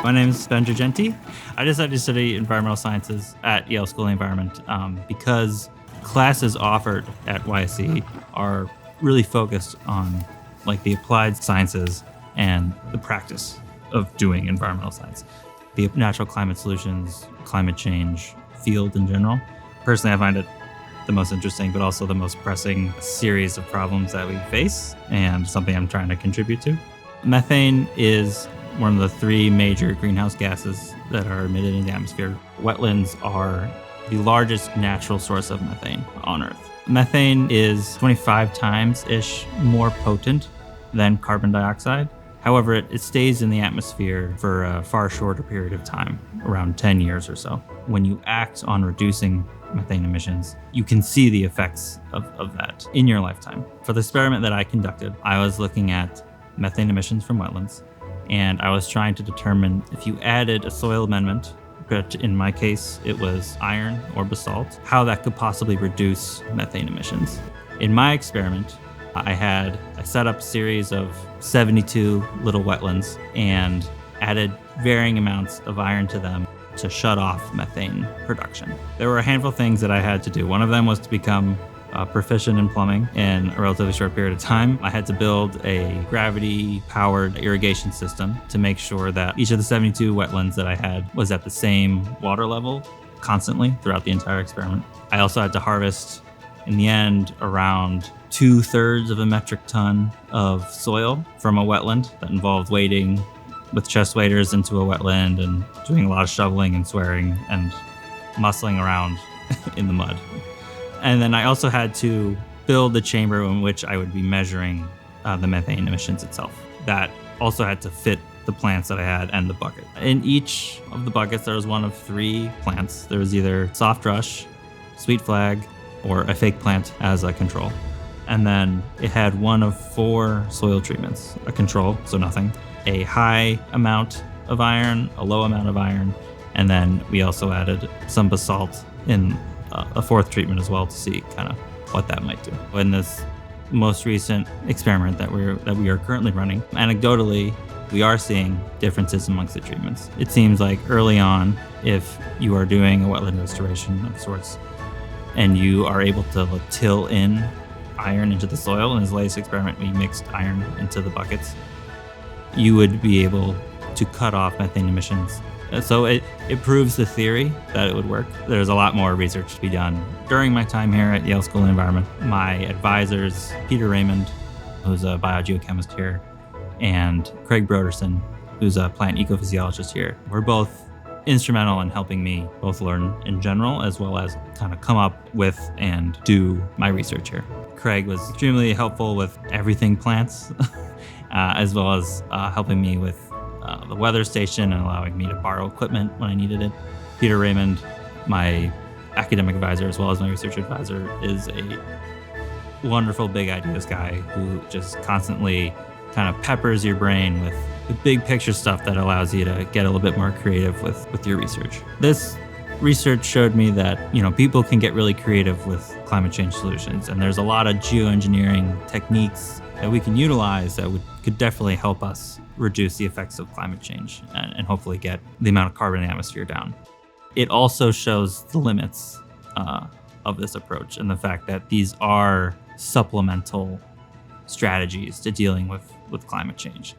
My name is Girgenti. I decided to study environmental sciences at Yale School of the Environment because classes offered at YSE are really focused on like the applied sciences and the practice of doing environmental science. The natural climate solutions, climate change field in general. Personally, I find it the most interesting, but also the most pressing series of problems that we face and something I'm trying to contribute to. Methane is one of the three major greenhouse gases that are emitted in the atmosphere. Wetlands are the largest natural source of methane on Earth. Methane is 25 times-ish more potent than carbon dioxide. However, it stays in the atmosphere for a far shorter period of time, around 10 years or so. When you act on reducing methane emissions, you can see the effects of that in your lifetime. For the experiment that I conducted, I was looking at methane emissions from wetlands, and I was trying to determine if you added a soil amendment, but in my case, it was iron or basalt, how that could possibly reduce methane emissions. In my experiment, I set up a series of 72 little wetlands and added varying amounts of iron to them to shut off methane production. There were a handful of things that I had to do. One of them was to become proficient in plumbing in a relatively short period of time. I had to build a gravity-powered irrigation system to make sure that each of the 72 wetlands that I had was at the same water level constantly throughout the entire experiment. I also had to harvest, in the end, around 2/3 of a metric ton of soil from a wetland. That involved wading with chest waders into a wetland and doing a lot of shoveling and swearing and muscling around in the mud. And then I also had to build the chamber in which I would be measuring the methane emissions itself. That also had to fit the plants that I had and the bucket. In each of the buckets, there was one of three plants. There was either soft rush, sweet flag, or a fake plant as a control. And then it had one of four soil treatments, a control, so nothing, a high amount of iron, a low amount of iron, and then we also added some basalt in a fourth treatment as well to see kind of what that might do. In this most recent experiment that we are currently running, anecdotally, we are seeing differences amongst the treatments. It seems like early on, if you are doing a wetland restoration of sorts, and you are able to till in iron into the soil, in this latest experiment we mixed iron into the buckets, you would be able to cut off methane emissions. So it proves the theory that it would work. There's a lot more research to be done. During my time here at Yale School of the Environment, my advisors, Peter Raymond, who's a biogeochemist here, and Craig Broderson, who's a plant ecophysiologist here, were both instrumental in helping me both learn in general as well as kind of come up with and do my research here. Craig was extremely helpful with everything plants, as well as helping me with the weather station and allowing me to borrow equipment when I needed it. Peter Raymond, my academic advisor as well as my research advisor, is a wonderful big ideas guy who just constantly kind of peppers your brain with the big picture stuff that allows you to get a little bit more creative with your research. This research showed me that, people can get really creative with climate change solutions, and there's a lot of geoengineering techniques that we can utilize that could definitely help us reduce the effects of climate change and hopefully get the amount of carbon in the atmosphere down. It also shows the limits of this approach and the fact that these are supplemental strategies to dealing with climate change.